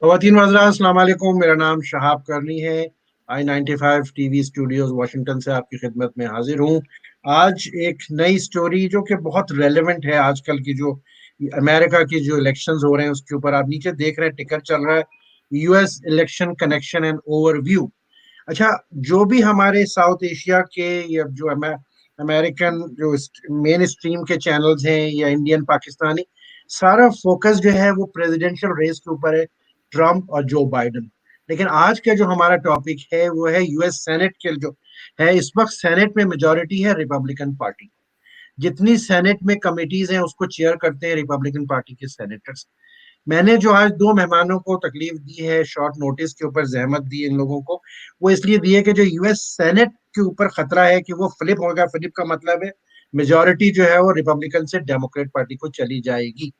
ख़वातीन व हज़रात, अस्सलाम वालेकुम। मेरा नाम शहाब करनी है। I-95 टीवी स्टूडियोज वाशिंगटन से आपकी खिदमत में हाजिर हूँ। आज एक नई स्टोरी जो कि बहुत रेलेवेंट है आजकल की, जो अमेरिका की जो इलेक्शंस हो रहे हैं उसके ऊपर। आप नीचे देख रहे हैं, टिकर चल रहा है, US election connection and overview. अच्छा, जो भी हमारे साउथ एशिया के या जो अमेरिकन जो मेन स्ट्रीम के चैनल्स हैं या इंडियन पाकिस्तानी, सारा फोकस जो है वो प्रेसिडेंशियल रेस के ऊपर है, ट्रम्प और जो बाइडन। लेकिन आज का जो हमारा टॉपिक है वो है यूएस सेनेट के जो है। इस वक्त सेनेट में मेजोरिटी है रिपब्लिकन पार्टी। जितनी सेनेट में कमिटीज हैं उसको चेयर करते हैं रिपब्लिकन पार्टी के सेनेटर्स। मैंने जो आज दो मेहमानों को तकलीफ दी है, शॉर्ट नोटिस के ऊपर जहमत दी इन लोगों को, वो इसलिए दी है कि जो यूएस सेनेट के ऊपर खतरा है कि वो फ्लिप होगा। फ्लिप का मतलब है मेजोरिटी जो है वो रिपब्लिकन से डेमोक्रेट पार्टी को चली जाएगी।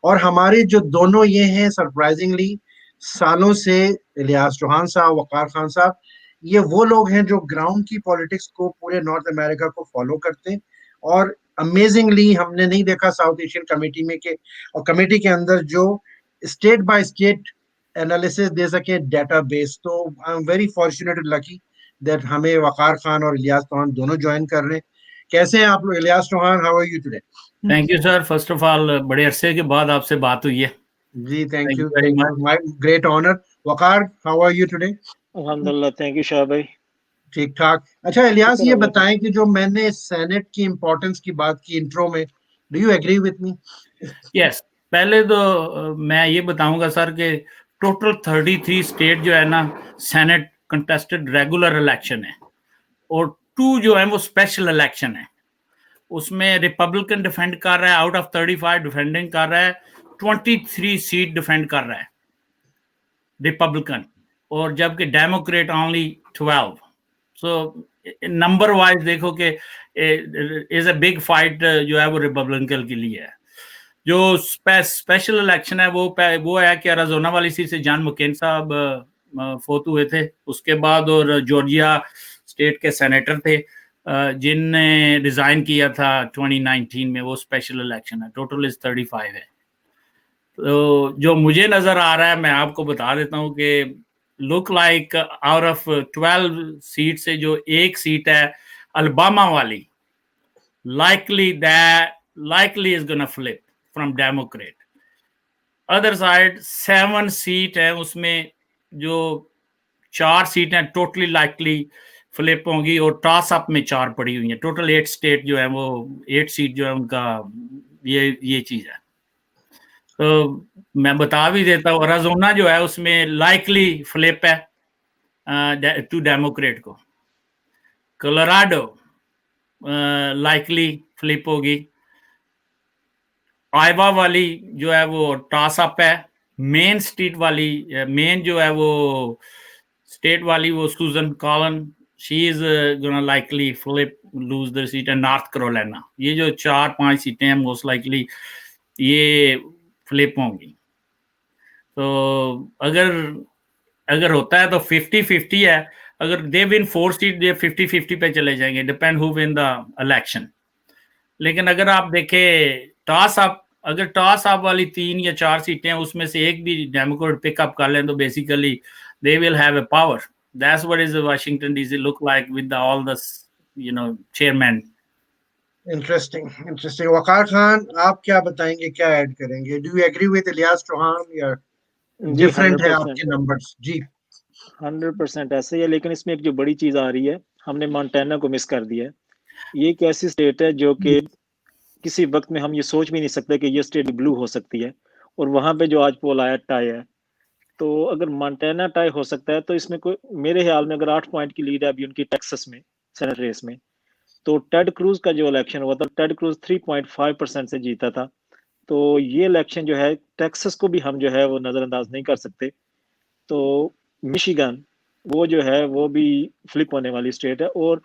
और हमारे जो दोनों ये हैं, सरप्राइजिंगली सालों से, इलियास चौहान साहब, वकार खान साहब, ये वो लोग हैं जो ग्राउंड की पॉलिटिक्स को पूरे नॉर्थ अमेरिका को फॉलो करते हैं। और अमेजिंगली हमने नहीं देखा साउथ एशियन कमेटी में के, और कमेटी के अंदर जो स्टेट बाय स्टेट एनालिसिस दे सके, डेटाबेस। तो I am very fortunate, lucky that हमें वकार खान और इलियास चौहान दोनों ज्वाइन कर रहे हैं। कैसे हैं आप लोग? Ilyas Chauhan, how are you today? Thank you sir. First of all बड़े अरसे के बाद आपसे बात हुई है। जी, thank thank you, you very thank you, much. My great honour. Waqar, how are you today? अल्हम्दुलिल्लाह, थैंक यू शाह भाई। ठीक ठाक। अच्छा इलियास, शुक्र ये अल्लाह का। बताएं कि जो मैंने सेनेट की इंपॉर्टेंस की बात की इंट्रो में, do you agree with me? Yes, पहले तो मैं ये बताऊंगा सर कि टोटल 33 स्टेट जो है ना, सेनेट कंटेस्टेड रेगुलर इलेक्शन है, और 2 जो है वो स्पेशल इलेक्शन है। उसमें रिपब्लिकन डिफेंड कर रहा है, आउट ऑफ 35 डिफेंडिंग कर रहा है, 23 सीट डिफेंड कर रहा है रिपब्लिकन, और जबकि Democrat only 12। So number wise देखो कि इज अ बिग फाइट जो है वो रिपब्लिकन के लिए है। जो स्पेशल इलेक्शन है वो है कि अरिज़ोना वाली सीट से जॉन मकेन साहब फोत हुए थे उसके बाद, और जॉर्जिया स्टेट के सेनेटर थे जिनने रिजाइन किया था 2019 में। वो स्पेशल इलेक्शन है, टोटल इज 35 है। तो जो मुझे नजर आ रहा है, मैं आपको बता देता हूँ कि look like out of 12 seat से जो एक सीट है अलबामा वाली, likely is gonna flip from Democrat. Other side 7 seat है, उसमें जो 4 सीट हैं टोटली लाइकली फ्लिप होंगी, और टॉस अप में 4 पड़ी हुई हैं। टोटल 8 स्टेट जो है वो 8 सीट जो है उनका ये चीज है। तो मैं बता भी देता हूँ, अरिज़ोना जो है उसमें लाइकली फ्लिप है टू डेमोक्रेट को। कोलोराडो लाइकली फ्लिप होगी। आइवा वाली जो है वो टॉस अप है। मेन स्टेट वाली, मेन जो है वो स्टेट वाली, वो Susan Collins, she is gonna likely flip lose the seat. And North Carolina, ये जो 4-5 सीटें हैं मोस्ट लाइकली ये फ्लिप होंगी। तो अगर होता है तो 50-50 है। अगर दे विन 4 सीट, ये 50-50 पे चले जाएंगे, depend who win the election. लेकिन अगर आप देखें टॉस अप, अगर टॉस अप वाली 3 या 4 सीटें उसमें से एक भी डेमोक्रेट पिकअप कर लें तो basically they will have a power. That's what is Washington DC look like with all the chairman. Interesting, interesting. Waqar Khan, आप क्या बताएंगे, क्या ऐड करेंगे? Do you agree with Ilyas Chauhan या जी डिफरेंट है 100%, आपके नंबर्स? जी। 100% ऐसे ही है। लेकिन इसमें एक जो बड़ी चीज आ रही है, हमने मोंटाना को मिस कर दिया है। ये एक ऐसी स्टेट है जो कि किसी वक्त में हम ये सोच भी नहीं सकते कि ये स्टेट ब्लू हो सकती है। और वहां पे जो आज पोल आया टाई है, तो अगर मोंटाना टाई हो सकता है तो इसमें कोई, मेरे ख्याल में अगर 8 पॉइंट की लीड है अभी उनकी टेक्सास में सेनेट रेस में, तो टेड क्रूज का जो इलेक्शन हुआ था, टेड क्रूज 3.5% से जीता था। तो ये इलेक्शन जो है टेक्सास को भी हम जो है वो नजरअंदाज नहीं कर सकते। तो मिशिगन वो जो है वो भी फ्लिप होने वाली स्टेट है। और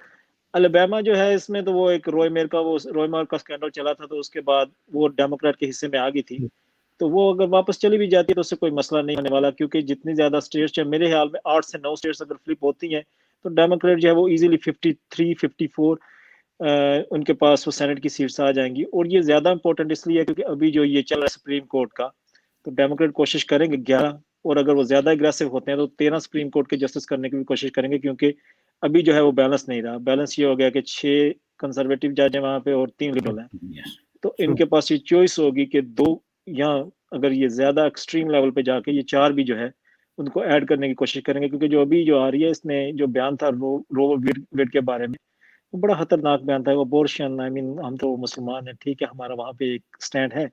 अलेबामा जो है, इसमें तो वो एक रॉय मोर का स्कैंडल चला था, तो उसके बाद वो डेमोक्रेट के हिस्से में आ गई थी। तो वो अगर वापस चली भी जाती है तो उससे कोई मसला नहीं होने वाला, क्योंकि जितनी ज्यादा स्टेट्स है, मेरे ख्याल में 8 से 9 स्टेट्स अगर फ्लिप होती हैं तो डेमोक्रेट जो है वो इजीली 53-54 उनके पास वो सेनेट की सीट्स आ जाएंगी। और ये ज्यादा इंपॉर्टेंट इसलिए है क्योंकि अभी जो ये चल रहा है सुप्रीम कोर्ट का, तो डेमोक्रेट कोशिश करेंगे 11 और अगर वो ज्यादा एग्रेसिव होते हैं तो 13 सुप्रीम कोर्ट के जस्टिस करने की भी कोशिश करेंगे, क्योंकि अभी जो है वो बैलेंस नहीं रहा। बैलेंस ये हो गया कि 6 कंजर्वेटिव जज हैं वहां पे और 3 लिबरल हैं। Yes. तो इनके पास ये चॉइस होगी कि 2, या अगर ये ज्यादा एक्सट्रीम लेवल पे जाके ये 4 भी जो है उनको ऐड करने की कोशिश करेंगे, क्योंकि जो अभी जो आ रही है, इसमें जो बयान था रो वेड के बारे में, वो बड़ा खतरनाक बयान था। अबॉर्शन, आई मीन हम तो मुसलमान हैं, ठीक है, हमारा वहाँ पे एक स्टैंड है,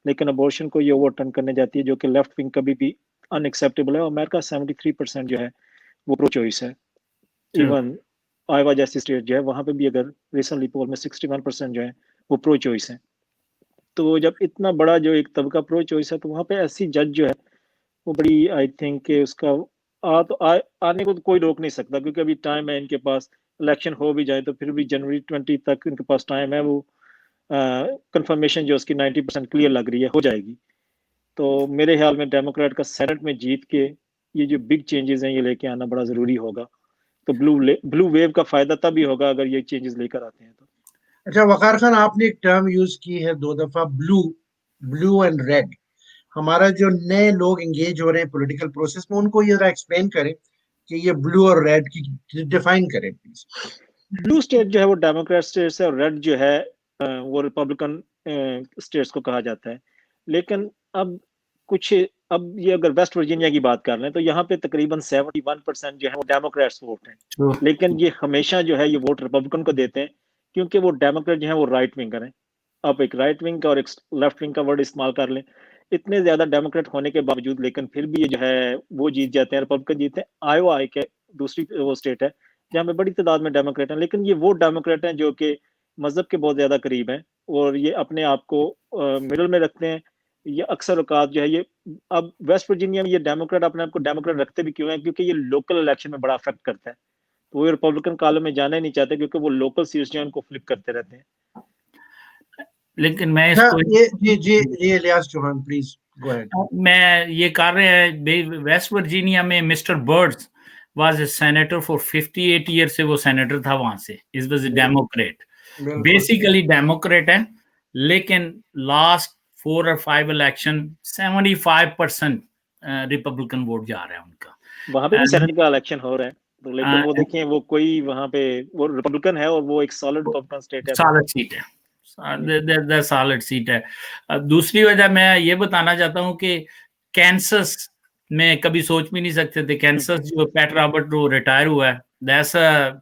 लेकिन अबॉर्शन को ये ओवरटर्न करने जाती है, जो कि लेफ्ट विंग कभी भी अनएक्सेप्टेबल है। और अमेरिका 73% जो है वो प्रो चॉइस है। इवन आयोवा जैसी स्टेट जो है वहाँ पे भी अगर रिसेंटली पोल में 61% जो है वो प्रो चॉइस है। तो जब इतना बड़ा जो एक तबका प्रो चॉइस है, तो वहाँ पे ऐसी जज जो है वो बड़ी, आई थिंक कि आने को तो कोई रोक नहीं सकता, क्योंकि अभी टाइम है इनके पास। इलेक्शन हो भी जाए तो फिर भी जनवरी 20 तक इनके पास टाइम है। वो कंफर्मेशन जो उसकी 90% क्लियर लग रही है, हो जाएगी। तो मेरे ख्याल में डेमोक्रेट का सेनेट में जीत के ये जो बिग चेंजेस हैं ये लेके आना बड़ा जरूरी होगा। तो ब्लू वेव का फायदा तभी होगा अगर ये चेंजेस लेकर आते हैं तो। अच्छा वकार खान, आपने एक टर्म यूज की है 2 दफा, ब्लू एंड रेड। हमारा जो नए लोग एंगेज हो रहे हैं पॉलिटिकल प्रोसेस में, उनको ये जरा एक्सप्लेन करें कि ये ब्लू और रेड की डिफाइन करें प्लीज। ब्लू स्टेट जो है वो डेमोक्रेट स्टेट्स है, और रेड जो है वो रिपब्लिकन स्टेट्स को कहा जाता है। लेकिन अब ये अगर वेस्ट वर्जीनिया की बात कर लें तो यहाँ पे तकरीबन 71% जो है वो डेमोक्रेट्स वोट हैं। लेकिन ये हमेशा जो है ये वोट रिपब्लिकन को देते हैं, क्योंकि वो डेमोक्रेट जो है वो राइट विंगर हैं। आप एक राइट विंग का और एक लेफ्ट विंग का वर्ड इस्तेमाल कर लें, इतने ज्यादा डेमोक्रेट होने के बावजूद लेकिन फिर भी ये जो है वो जीत जाते हैं, रिपब्लिकन जीतते हैं। आयोवा एक दूसरी वो स्टेट है जहाँ पे बड़ी तादाद में डेमोक्रेट हैं, लेकिन ये वो डेमोक्रेट हैं जो कि मजहब के बहुत ज्यादा करीब हैं, और ये अपने आप को मिडल में रखते हैं। ये अक्सर औकात जो है ये, अब वेस्ट वर्जीनिया में ये डेमोक्रेट अपने आप को डेमोक्रेट रखते भी क्यों हैं, क्योंकि ये लोकल इलेक्शन में बड़ा अफेक्ट करता है। तो वो रिपब्लिकन कॉलम में जाना ही नहीं चाहते, क्योंकि वो लोकल सीट्स जो है उनको फ्लिप करते रहते हैं। लेकिन मैं इसको ये Ilyas Chauhan please go ahead. मैं ये कर रहे हैं, वेस्ट वर्जीनिया में mister Byrds was a senator for 58 year से वो सेनेटर था वहां से। Is was a democrat, basically democrat है, लेकिन लास्ट 4 और 5 इलेक्शन 75% रिपब्लिकन वोट जा रहा है उनका। वहां पे भी सेनेट का इलेक्शन हो रहा है, तो लेकिन वो देखें वो कोई वहां पे वो रिपब्लिकन है और वो एक सॉलिड रिपब्लिकन स्टेट है, सॉलिड सीट है, सॉलिड सीट है। दूसरी वजह मैं ये बताना चाहता हूँ कि कैंसस में कभी सोच भी नहीं सकते थे, कैंसस जो पैट रॉबर्ट जो रिटायर हुआ है, दैट्स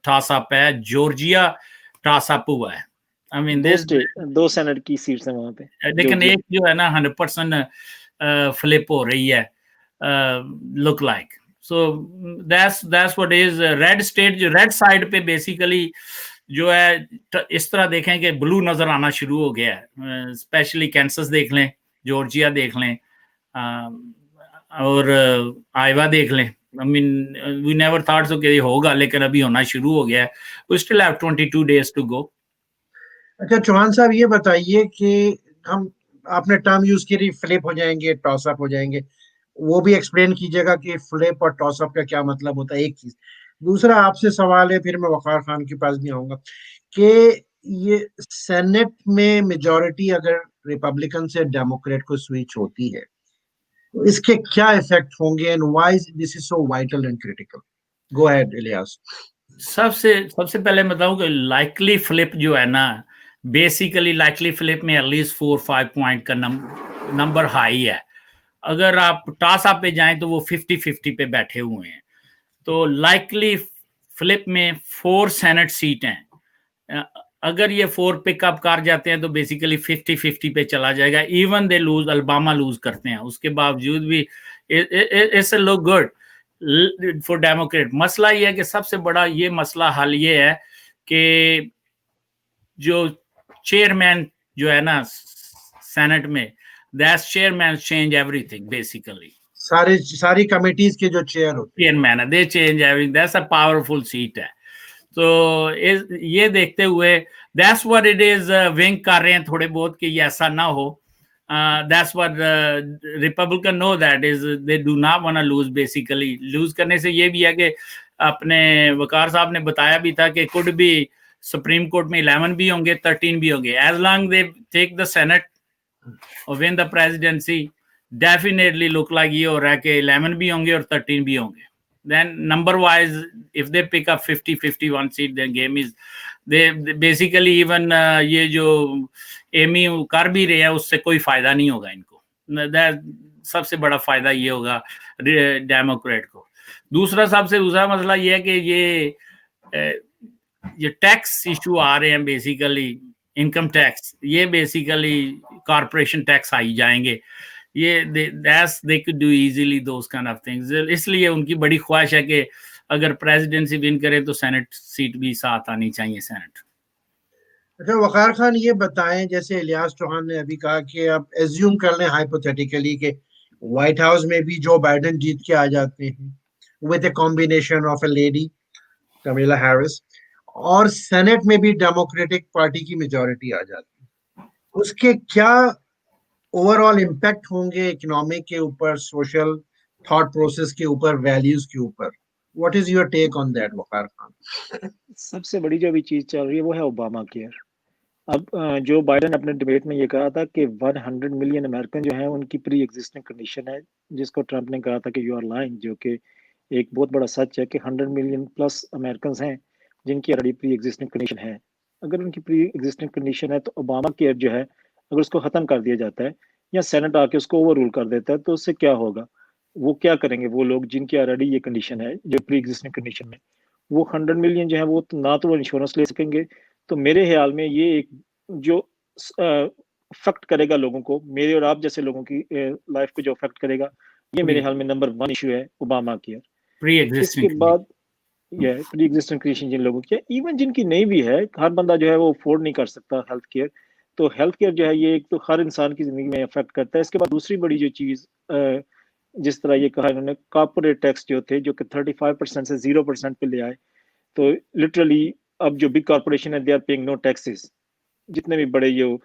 टॉस अप है। जॉर्जिया टॉस अप हुआ है। आई मीन दो सेनेट की सीट्स हैं वहां पे, लेकिन एक जो है ना 100% फ्लिप हो रही है, look like. So that's what is red state. जो रेड साइड पे बेसिकली जो है इस तरह देखें कि ब्लू नजर आना शुरू हो गया है, स्पेशली कैंसस देख लें, जॉर्जिया देख लें, और आयोवा देख लें। I mean we never thought so कि होगा, लेकिन अभी होना शुरू हो गया है। We still have 22 days to go. अच्छा चौहान साहब, ये बताइए कि हम, आपने टर्म यूज की, फ्लिप हो जाएंगे, टॉस अप हो जाएंगे, वो भी एक्सप्लेन कीजिएगा कि फ्लिप और टॉस अप का क्या मतलब होता है, एक चीज। दूसरा आपसे सवाल है, फिर मैं वकार खान के पास भी आऊंगा, कि ये सेनेट में मेजॉरिटी अगर रिपब्लिकन से डेमोक्रेट को स्विच होती है तो इसके क्या इफेक्ट होंगे, and why this is so vital and critical. Go ahead Ilyas. सबसे पहले बताऊं कि लाइकली फ्लिप जो है ना, बेसिकली लाइकली फ्लिप में एटलीस्ट 4-5 पॉइंट का नंबर हाई है। अगर आप टॉस अप पे जाएं तो वो 50-50 पे बैठे हुए हैं। तो लाइकली फ्लिप में 4 सेनेट सीट हैं। अगर ये 4 पिकअप कर जाते हैं तो बेसिकली 50-50 पे चला जाएगा। Even they lose, Alabama lose करते हैं, उसके बावजूद भी it's look good for democrat. मसला ये है कि सबसे बड़ा ये मसला हल ये है कि जो चेयरमैन जो है ना सेनेट में, that's chairman change everything basically. सारी कमिटीज के जो चेयरमैन है, दे change everything. That's a powerful seat है। तो ये देखते हुए that's what it is, wing कर रहे हैं थोड़े बहुत कि ये ऐसा ना हो। That's what Republican no, that is they do not want to lose. Basically lose करने से ये भी है कि अपने वकार साहब ने बताया भी था कि कुड भी सुप्रीम कोर्ट में 11 भी होंगे, 13 भी होंगे, as long they take the senate और win the presidency, definitely look like ये हो रहा है कि 11 भी होंगे और 13 भी होंगे. Then number wise, if they pick up 50-51 seat, then game is they basically even ये जो एमी कर भी रहे हैं उससे कोई फायदा नहीं होगा इनको. सबसे बड़ा फायदा ये होगा डेमोक्रेट को. दूसरा मसला ये है कि ये टैक्स इशू आ रहे हैं, बेसिकली इनकम टैक्स, ये बेसिकली कॉर्पोरेशन टैक्स आई जाएंगे. ये they could do easily those kind of things. इसलिए उनकी बड़ी ख्वाहिश है कि अगर प्रेसिडेंसी विन करे तो सेनेट सीट भी साथ आनी चाहिए, सेनेट. अच्छा वकार खान, ये बताएं, जैसे इलियास चौहान ने अभी कहा कि आप एज्यूम कर लें हाइपोथेटिकली कि व्हाइट हाउस में भी जो बाइडेन जीत के आ जाते हैं with a combination of a lady Kamala Harris, और सेनेट में भी डेमोक्रेटिक पार्टी की मेजॉरिटी आ जाती है, उसके क्या ओवरऑल इम्पैक्ट होंगे इकोनॉमिक के ऊपर, सोशल थॉट प्रोसेस के ऊपर, वैल्यूज के ऊपर? What is your take on that Waqar Khan? सबसे बड़ी जो अभी चीज चल रही है वो है ओबामा केयर. अब जो बाइडेन अपने डिबेट में ये कहा था कि 100 मिलियन अमेरिकन जो है उनकी प्री एग्जिस्टिंग कंडीशन है, जिसको ट्रंप ने कहा था कि यू आर लाइंग, जो कि एक बहुत बड़ा सच है कि 100 मिलियन प्लस अमेरिकन हैं जिनकी ऑलरेडी प्री एग्जिस्टिंग कंडीशन है. अगर उनकी प्री एग्जिस्टिंग कंडीशन है तो ओबामा केयर जो है अगर उसको खत्म कर दिया जाता है या सेनेट आके उसको ओवर रूल कर देता है तो उससे क्या होगा? वो क्या करेंगे वो लोग जिनकी ऑलरेडी ये कंडीशन है, जो प्री एग्जिस्टिंग कंडीशन में? वो 100 मिलियन जो है वो ना तो वो इंश्योरेंस ले सकेंगे. तो मेरे ख्याल में ये एक जो अफेक्ट करेगा लोगों को, मेरे और आप जैसे लोगों की लाइफ को जो अफेक्ट करेगा, ये मेरे ख्याल में नंबर 1 इशू है ओबामा केयर. प्री एग्जिस्टिंग इसके बाद ये प्री एग्जिस्टिंग कंडीशन जिन लोगों की है, इवन जिनकी नहीं भी है, हर बंदा जो है वो अफोर्ड नहीं कर सकता हेल्थ केयर. तो हेल्थ केयर जो है ये एक तो हर इंसान की जिंदगी में अफेक्ट करता है. इसके बाद दूसरी बड़ी जो चीज, जिस तरह ये कहा इन्होंने, कॉर्पोरेट टैक्स जो थे जो कि 35% से 0% पे ले आए, तो लिटरली अब जो बिग कॉर्पोरेशन है they are paying no taxes. जितने भी बड़े जो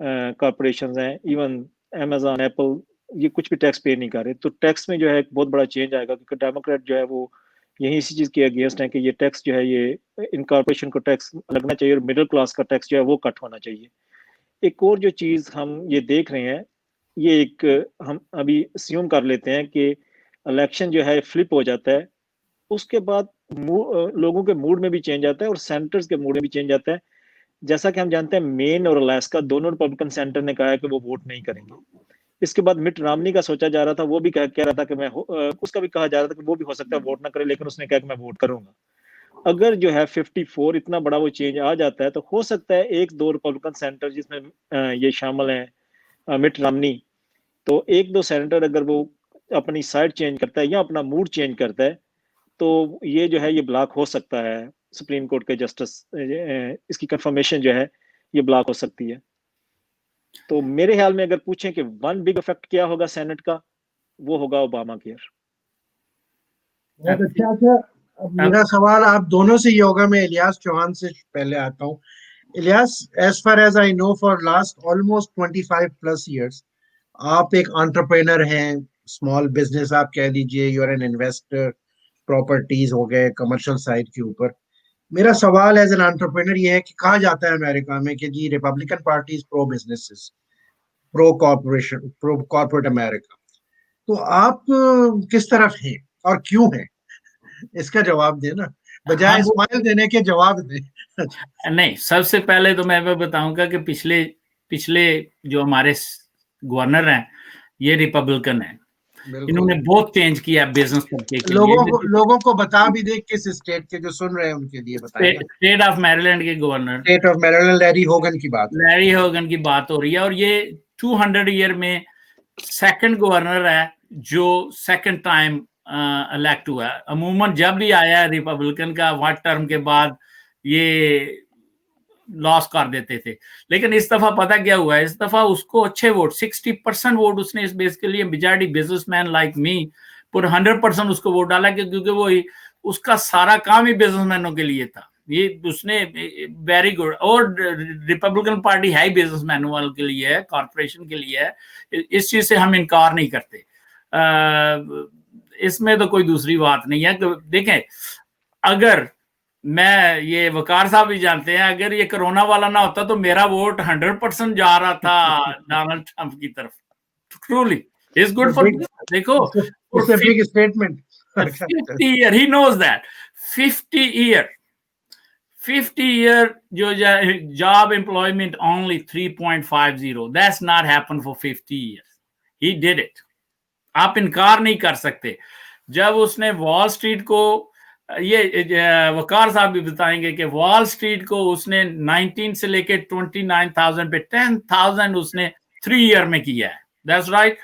कॉर्पोरेशन हैं, इवन अमेजॉन, एप्पल, ये कुछ भी टैक्स पे नहीं कर रहे. तो टैक्स में जो है एक बहुत बड़ा चेंज आएगा, क्योंकि डेमोक्रेट जो है वो यही इसी चीज के अगेंस्ट है कि ये टैक्स जो है ये इन कॉर्पोरेशन को टैक्स लगना चाहिए और मिडिल क्लास का टैक्स जो है वो कट होना चाहिए. एक और जो चीज हम ये देख रहे हैं, ये एक हम अभी अस्यूम कर लेते हैं कि इलेक्शन जो है फ्लिप हो जाता है, उसके बाद लोगों के मूड में भी चेंज आता है और सेनेटर्स के मूड में भी चेंज आता है. जैसा कि हम जानते हैं मेन और अलास्का दोनों रिपब्लिकन सेनेटर ने कहा है कि वो वोट नहीं करेंगे. इसके बाद मिट रॉमनी का सोचा जा रहा था, वो भी कह रहा था कि मैं उसका भी कहा जा रहा था कि वो भी हो सकता है वोट ना करे, लेकिन उसने कहा कि मैं वोट करूंगा. अगर जो है 54 इतना बड़ा वो चेंज आ जाता है तो हो सकता है 1-2 रिपब्लिकन सेनेटर जिसमें ये शामिल हैं मिट रॉमनी, तो 1-2 सेनेटर अगर वो अपनी साइड चेंज करता है या अपना मूड चेंज करता है तो ये जो है ये ब्लॉक हो सकता है. सुप्रीम कोर्ट के जस्टिस इसकी कंफर्मेशन जो है ये ब्लॉक हो सकती है. तो मेरे ख्याल में अगर पूछें कि 1 बिग इफेक्ट क्या होगा सेनेट का, वो होगा ओबामा केयर. बहुत अच्छा. अब मेरा सवाल आप दोनों से ये होगा, मैं इलियास चौहान से पहले आता हूँ. Ilyas, as far as I know, for last almost 25 plus years आप एक एंटरप्रेन्योर हैं, स्मॉल बिजनेस आप कह लीजिए, you are an investor, properties हो गए, कमर्शियल साइड के ऊपर. मेरा सवाल एज एन एंटरप्रेन्योर ये है कि कहा जाता है अमेरिका में कि जी Republican party is pro businesses, pro corporation, pro corporate America. तो आप किस तरफ हैं और क्यों हैं? इसका जवाब देना, बजाय स्माइल देने के जवाब दे. नहीं, सबसे पहले तो मैं बताऊंगा कि पिछले जो हमारे गवर्नर हैं ये रिपब्लिकन हैं. इन्होंने बहुत चेंज किया बिजनेस करके के लोगों को बता भी दे किस स्टेट के जो सुन रहे हैं उनके लिए बताइए. स्टेट ऑफ मैरीलैंड के governor, state of Maryland, Larry Hogan की बात हो रही है. और ये 200 ईयर में सेकंड गवर्नर है जो सेकंड टाइम इलेक्ट हुआ है. अमूमन जब भी आया है रिपब्लिकन का 1 टर्म के बाद ये लॉस कर देते थे, लेकिन इस दफा पता क्या हुआ है, इस दफा उसको अच्छे वोट 60% वोट उसने इस बेस के लिए, मेजॉरिटी बिजनेसमैन लाइक मी पूरे 100% उसको वोट डाला, क्योंकि वो उसका सारा काम ही बिजनेसमैनों के लिए था. ये उसने वेरी गुड. और रिपब्लिकन पार्टी है ही बिजनेसमैनों के लिए है, कॉर्पोरेशन के लिए है. इस चीज से हम इनकार नहीं करते, इसमें तो कोई दूसरी बात नहीं है. देखें, अगर मैं, ये वकार साहब भी जानते हैं, अगर ये कोरोना वाला ना होता तो मेरा वोट 100% जा रहा था डोनाल्ड ट्रंप की तरफ, truly. It's good for business. देखो, it's a big statement. 50 year, he knows that. 50 year job employment only 3.50. That's not happened for 50 years. He did it. आप इनकार नहीं कर सकते. जब उसने वॉल स्ट्रीट को, ये वकार साहब भी बताएंगे कि वॉल स्ट्रीट को उसने 19 से लेके 29,000 पे 10,000 उसने 3 ईयर में किया है. That's right.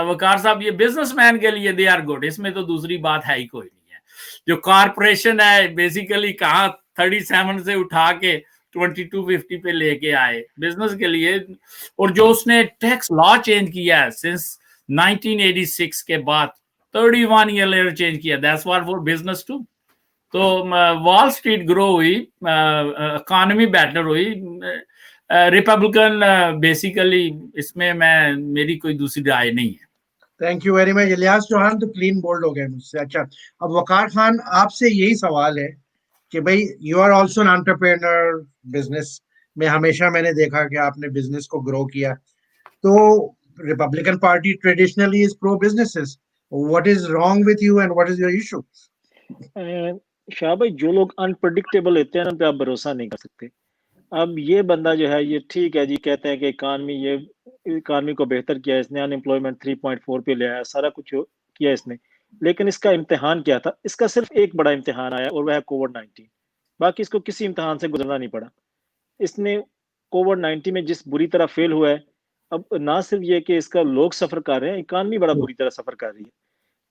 वकार साहब, ये बिजनेसमैन के लिए दे आर गुड. इसमें तो दूसरी बात है ही कोई नहीं है. जो कॉर्पोरेशन है बेसिकली कहाँ 37 से उठा के 2250 पे लेके आए बिजनेस के लिए. और जो उसने टैक्स लॉ चेंज किया है सिंस 1986 के बाद 31 ईयर लेटर चेंज किया. That's what for business too. तो वॉल स्ट्रीट ग्रो हुई, इकोनॉमी बेटर हुई. रिपब्लिकन बेसिकली इसमें मेरी कोई दूसरी राय नहीं है. Thank you very much. Ilyas Chauhan तो क्लीन बोल्ड हो गए मुझसे. अच्छा, अब वकार खान, आपसे यही सवाल है कि भाई you are also an entrepreneur. Business में हमेशा मैंने देखा कि आपने बिजनेस को ग्रो किया. तो Republican party traditionally is pro businesses. What is wrong with you and what is your issue? Shah भाई, जो लोग अनप्रेडिक्टेबल होते हैं ना, उन पे आप भरोसा नहीं कर सकते. अब ये बंदा जो है, ये ठीक है जी, कहते हैं कि इकानमी को बेहतर किया इसने, अनएम्प्लॉयमेंट 3.4 पे ले आया, सारा कुछ किया इसने. लेकिन इसका इम्तिहान क्या था? इसका सिर्फ एक बड़ा इम्तिहान आया और वह है कोविड-19. बाकी इसको किसी इम्तिहान से गुजरना नहीं पड़ा. इसने कोविड-19 में जिस बुरी तरह फेल हुआ है, अब ना सिर्फ ये कि इसका लोग सफर कर रहे हैं, इकानमी बड़ा बुरी तरह सफर कर रही है.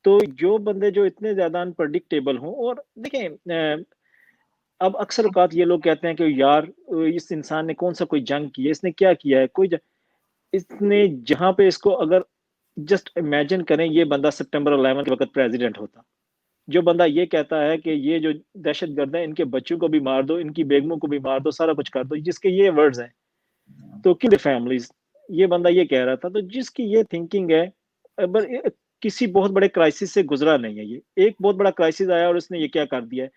तो जो बंदे जो इतने ज्यादा अनप्रडिक्टेबल हों, और देखें, अब अक्सर औकात ये लोग कहते हैं कि यार इस इंसान ने कौन सा कोई जंग की है, इसने क्या किया है, इसने जहां पे इसको अगर जस्ट इमेजिन करें, ये बंदा सितंबर 11 के वक्त प्रेसिडेंट होता, जो बंदा ये कहता है कि ये जो दहशतगर्द है, इनके बच्चों को भी मार दो, इनकी बेगमों को भी मार दो, सारा कुछ कर दो, जिसके ये वर्ड्स हैं, तो किल द फैमिलीज, ये बंदा ये कह रहा था. तो जिसकी ये थिंकिंग है, किसी बहुत बड़े क्राइसिस से गुजरा नहीं है. ये एक बहुत बड़ा क्राइसिस आया और उसने ये क्या कर दिया है.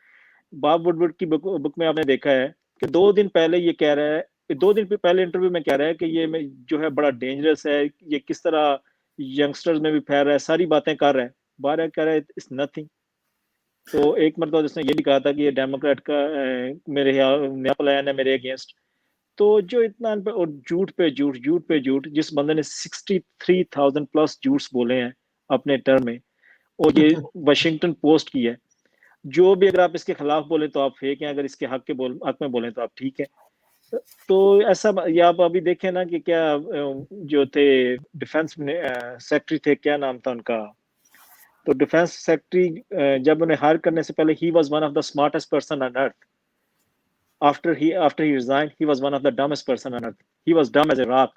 बॉब वुडवर्ड की बुक में आपने देखा है कि 2 दिन पहले ये कह रहा है, 2 दिन पहले इंटरव्यू में कह रहा है कि ये जो है बड़ा डेंजरस है, ये किस तरह यंगस्टर्स में भी फैल रहा है, सारी बातें कर रहा है, बाहर कह रहा है इट्स नथिंग. तो एक मरतबा उसने ये भी कहा था कि ये डेमोक्रेट का मेरे नया प्लान है मेरे अगेंस्ट. तो जो इतना और झूठ पे झूठ, जिस बंदे ने 63,000 प्लस झूठ बोले हैं अपने टर्म में, और ये वाशिंगटन पोस्ट की है. जो भी अगर आप इसके खिलाफ बोले तो आप फेक हैं, अगर इसके हक में बोले तो आप ठीक है. तो ऐसा, या आप अभी देखें ना कि क्या जो थे डिफेंस सेक्रेटरी थे, क्या नाम था उनका, तो डिफेंस सेक्रेटरी जब उन्हें हायर करने से पहले he was one of the smartest person on earth. after he resigned, he was one of the dumbest person on earth. He was dumb as a rock,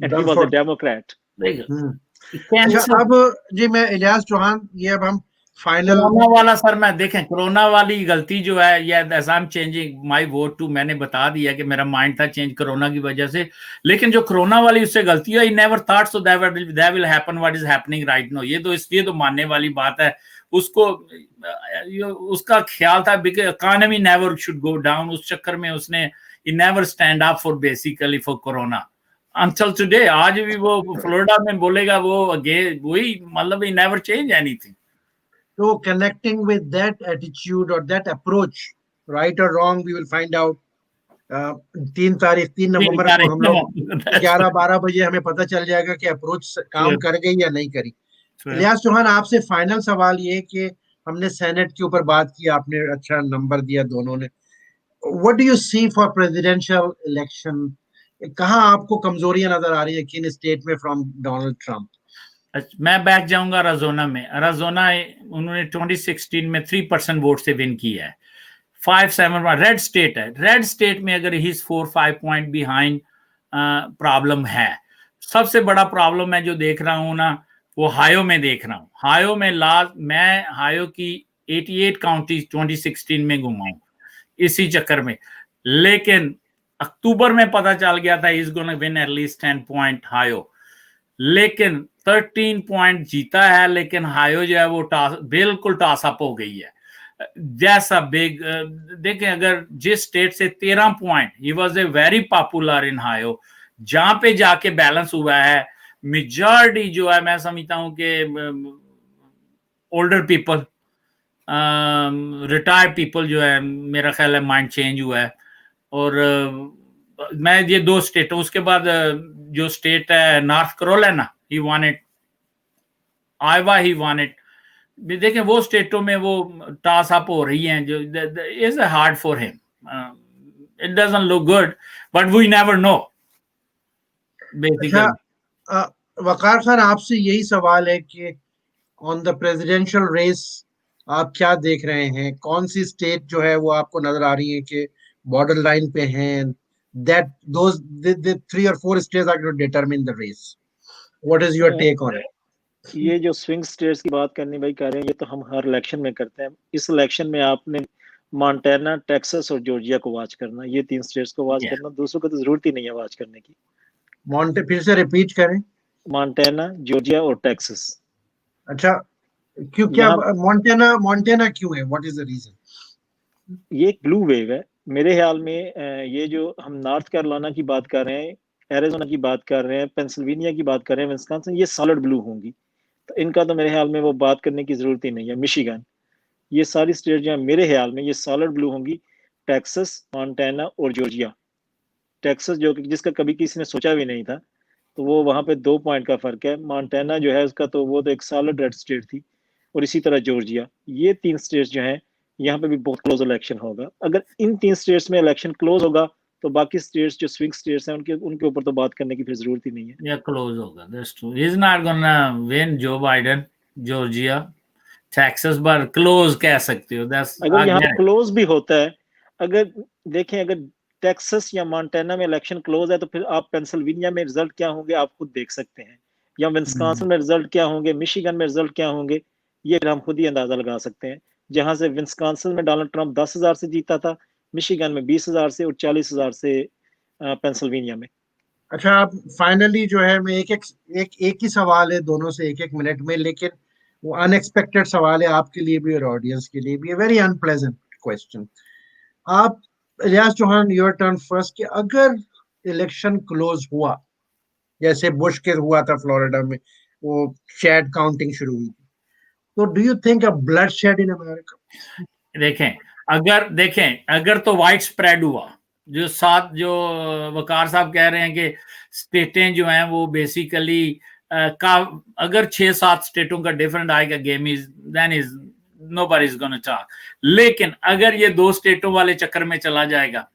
and he was a Democrat. अच्छा, अब जी मैं इलियास चौहान, ये अब हम final corona वाला sir, मैं देखें corona वाली गलती जो है, ये as I am changing my vote to, मैंने बता दिया कि मेरा माइंड था चेंज कोरोना की वजह से. लेकिन जो कोरोना वाली उससे गलती है, never thought so that will happen what is happening right now. ये तो इसलिए तो मानने वाली बात है. उसको उसका ख्याल था because economy never should go down. उस चक्कर में उसने never stand up for basically for corona until today. आज भी वो फ्लोरिडा में बोलेगा वो अगेन वही, मतलब he never change anything. So connecting with that attitude or that approach, right or wrong, we will find out 3 नवंबर को हम लोग 11-12 बजे हमें पता चल जाएगा कि अप्रोच काम कर गई या नहीं करी. इलियास चौहान, आपसे फाइनल सवाल ये कि हमने सेनेट के ऊपर बात की, आपने अच्छा नंबर दिया दोनों ने. What do you see for presidential election? कहाँ आपको कमजोरियां नजर आ रही है किन स्टेट में फ्रॉम डोनाल्ड ट्रंप? मैं बैक जाऊंगा अरिज़ोना में. अरिज़ोना उन्होंने 2016 में 3% वोट से विन किया है. 5-7 रेड स्टेट है. रेड स्टेट में अगर ही 4-5 पॉइंट बिहाइंड प्रॉब्लम है. सबसे बड़ा प्रॉब्लम है जो देख रहा हूं ना, वो हायो में देख रहा हूं. हायो में मैं हायो की 88 काउंटी 2016 में घुमा हूं इसी चक्कर में. लेकिन अक्टूबर में पता चल गया था is gonna win at least 10 point हायो. लेकिन 13 पॉइंट जीता है. लेकिन हायो जो है वो बिल्कुल टॉस अप हो गई है. जैसा बिग देखें, अगर जिस स्टेट से 13 point, he was a very popular in हायो, जहां पे जाके बैलेंस हुआ है मेजॉरिटी जो है मैं समझता हूँ कि ओल्डर पीपल, रिटायर्ड पीपल जो है, मेरा ख्याल है माइंड चेंज हुआ है। और मैं ये 2 स्टेट, उसके बाद जो स्टेट है north Carolina, he want it, Iowa he want it. देखें वो स्टेटों में वो टॉस अप हो रही हैं जो is hard for him, it doesn't look good, but we never know basically. Waqar Khan, आपसे यही सवाल है कि ऑन द प्रेसिडेंशियल रेस आप क्या देख रहे हैं? कौन सी स्टेट जो है वो आपको नजर आ रही है कि बॉर्डर लाइन पे हैं? दैट दोस द 3 और 4 states are going to determine the race. What is your take on it? ये जो स्विंग स्टेट्स की बात करनी भाई कर रहे हैं, ये तो हम हर इलेक्शन में करते हैं। इस इलेक्शन में आपने मॉन्टाना, टेक्सास और जॉर्जिया को वॉच करना, ये 3 स्टेट्स को वॉच करना, दूसरों को तो जरूरत ही नहीं है वॉच करने की। मॉन्टे फिर से रिपीट करें। मॉन्टाना, जॉर्जिया और टेक्सास। अच्छा, क्यों, क्या मॉन्टाना क्यों है? What is the reason? ये एक ब्लू वेव है मेरे ख्याल में। ये जो हम नॉर्थ कैरोलिना की बात कर रहे हैं, एरिजोना की बात कर रहे हैं, पेंसिल्वेनिया की बात कर रहे हैं, विस्कॉन्सिन, ये सॉलिड ब्लू होंगी, तो इनका तो मेरे ख्याल में वो बात करने की जरूरत ही नहीं है। मिशिगन, ये सारी स्टेट जो है मेरे ख्याल में ये सॉलिड ब्लू होंगी। टेक्सास, मॉन्टाना और जॉर्जिया। टेक्सास जो कि जिसका कभी किसी ने सोचा भी नहीं था, तो वो वहां पे 2 पॉइंट का फर्क है। मॉन्टाना जो है उसका तो वो तो एक सॉलिड रेड स्टेट थी, और इसी तरह जॉर्जिया। ये 3 स्टेट्स जो हैं यहाँ पे भी बहुत क्लोज इलेक्शन होगा। अगर इन 3 स्टेट्स में इलेक्शन क्लोज होगा तो बाकी स्टेट्स जो स्विंग स्टेट्स हैं उनके उनके ऊपर तो बात करने की फिर जरूरत ही नहीं है। या क्लोज होगा, that's true, he is not gonna win Joe Biden Georgia Texas, पर क्लोज कह सकते हो, दैट्स अगर यहाँ क्लोज भी होता है, अगर देखें अगर टेक्सास या मॉन्टाना में इलेक्शन क्लोज है तो फिर आप पेंसिल्वेनिया में रिजल्ट क्या होंगे आप खुद देख सकते हैं, या विस्कॉन्सिन में रिजल्ट क्या होंगे, मिशिगन में रिजल्ट क्या होंगे, ये हम खुद ही अंदाजा लगा सकते हैं। जहां से विस्कॉन्सिन में डोनाल्ड ट्रंप 10,000 से जीता था, मिशिगन में 20,000 से और 40,000 से पेंसिल्वेनिया में। अच्छा, आप फाइनली जो है, मैं एक ही सवाल है दोनों से 1-1 मिनट में, लेकिन वो अनएक्सपेक्टेड सवाल है आपके लिए भी और ऑडियंस के लिए भी, वेरी अनप्लेजेंट क्वेश्चन। आप, रियाज चौहान, योर टर्न फर्स्ट, कि अगर इलेक्शन क्लोज हुआ जैसे बुश के हुआ था फ्लोरिडा में, वो शेड काउंटिंग शुरू हुई थी, तो do you think a blood shed in America? देखें अगर तो वाइड स्प्रेड हुआ, जो 7 जो वकार साहब कह रहे हैं कि स्टेटें जो हैं वो बेसिकली का, अगर 6-7 स्टेटों का डिफरेंट आएगा game, is then is nobody is gonna talk. लेकिन अगर ये 2 स्टेटों वाले चक्कर में चला जाएगा,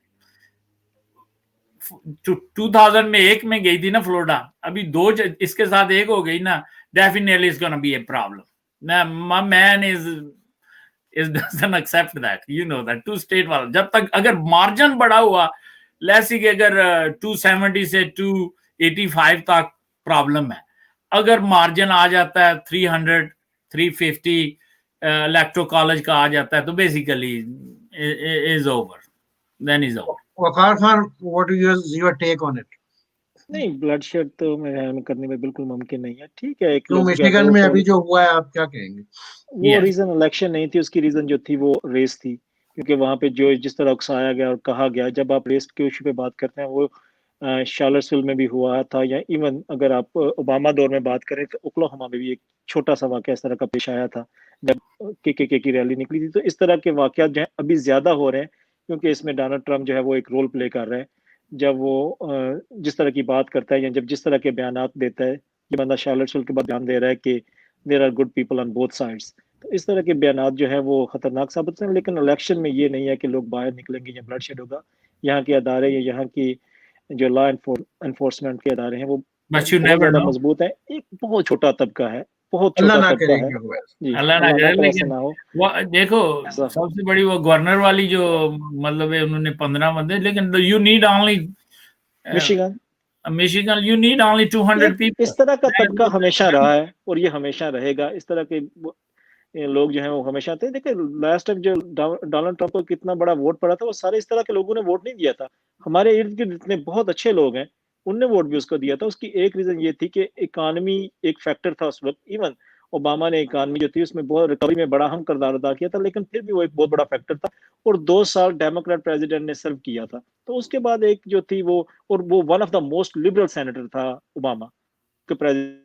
2000 में 1 में गई थी ना फ्लोरिडा, अभी 2 इसके साथ 1 हो गई ना, definitely is gonna be a problem. My man is doesn't accept that, you know that 2 state वाला जब तक अगर मार्जिन बढ़ा हुआ, लेट्स सी कि अगर 270 से 285 तक प्रॉब्लम है, अगर मार्जिन आ जाता है 300 350 इलेक्ट्रो कॉलेज का आ जाता है, तो basically is over, then is over. Waqar Khan, what is your take on it? नहीं, ब्लड शेड तो मेरे करने में बिल्कुल मुमकिन नहीं है। ठीक है, एक तो लोग मिशिगन में अभी जो हुआ है, आप क्या कहेंगे? वो रीजन इलेक्शन नहीं थी, उसकी रीजन जो थी वो रेस थी, क्योंकि वहां पे जो जिस तरह उकसाया गया और कहा गया, जब आप रेस के इशू पे बात करते हैं, वो शार्लट्सविल में भी हुआ था, या इवन अगर आप ओबामा दौर में बात करें तो ओक्लाहोमा में भी एक छोटा सा वाकया इस तरह का पेश आया था जब के की रैली निकली थी। तो इस तरह के वाकयात जो है अभी ज्यादा हो रहे हैं, क्योंकि इसमें डोनाल्ड ट्रंप जो है वो एक रोल प्ले कर रहा है। जब वो जिस तरह की बात करता है या जब जिस तरह के बयान देता है, ये बंदा शार्लट्सविल के बाद बयान दे रहा है कि there are good people on both sides, तो इस तरह के बयान जो है वो खतरनाक साबित हैं। लेकिन इलेक्शन में ये नहीं है कि लोग बाहर निकलेंगे या ब्लड शेड होगा। यहाँ के अदारे या यहाँ की जो लॉ एनफोर्समेंट के अदारे हैं वो बहुत ज्यादा मजबूत है। एक बहुत छोटा तबका है, बहुत छोटा तबका है जी, अल्लाह ना करे, लेकिन वो देखो सबसे बड़ी वो गवर्नर वाली जो मतलब है, उन्होंने 15 बंदे, लेकिन you need only Michigan you need only 200 people. इस तरह का तबका हमेशा रहा है और ये हमेशा रहेगा। इस तरह के लोग जो हैं वो हमेशा आते हैं। देखिए लास्ट टाइम जो डोनाल्ड ट्रंप को कितना बड़ा वोट पड़ा था, वो सारे इस तरह के लोगों ने वोट नहीं दिया था। हमारे इर्द गिर्द जितने बहुत अच्छे लोग हैं उनने वोट भी उसको दिया था। उसकी एक रीजन ये थी कि इकानमी एक फैक्टर था उस वक्त। इवन ओबामा ने इकानमी जो थी उसमें बहुत रिकवरी में बड़ा अहम किरदार अदा किया था, लेकिन फिर भी वो एक बहुत बड़ा फैक्टर था और 2 साल डेमोक्रेट प्रेसिडेंट ने सर्व किया था। तो उसके बाद एक जो थी वो, और वो one of the most liberal senator था ओबामा। के प्रेजेंट।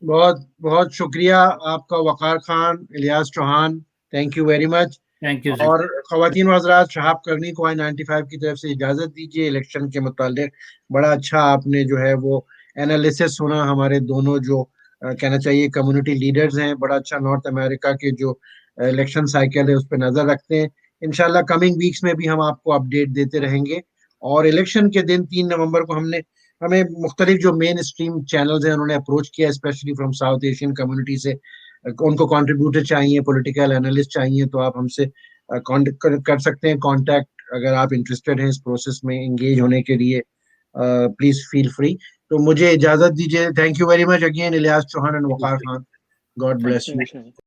बहुत बहुत शुक्रिया आपका Waqar Khan, Ilyas Chauhan, thank you very much. Thank you sir. और ख़वातीन व हज़रात, शहाब करनी को I-95 की तरफ से इजाज़त दीजिए। इलेक्शन के मुताल्लिक़ बड़ा अच्छा आपने जो है वो एनालिसिस सुना, हमारे दोनों जो कहना चाहिए कम्युनिटी लीडर्स हैं, बड़ा अच्छा नॉर्थ अमेरिका के जो इलेक्शन साइकिल है उस पर नज़र रखते हैं। इंशाल्लाह कमिंग वीक्स में भी हम आपको अपडेट देते रहेंगे। और इलेक्शन के दिन 3 नवंबर को हमें मुख्तलिफ जो मेन स्ट्रीम चैनल्स हैं उन्होंने अप्रोच किया, specially from south Asian community से। उनको कंट्रीब्यूटर चाहिए, पॉलिटिकल एनालिस्ट चाहिए, तो आप हमसे कर सकते हैं कांटेक्ट अगर आप इंटरेस्टेड हैं इस प्रोसेस में एंगेज होने के लिए। Please feel free. तो मुझे इजाजत दीजिए। Thank you very much again, Ilyas Chauhan and Waqar Khan. God bless you.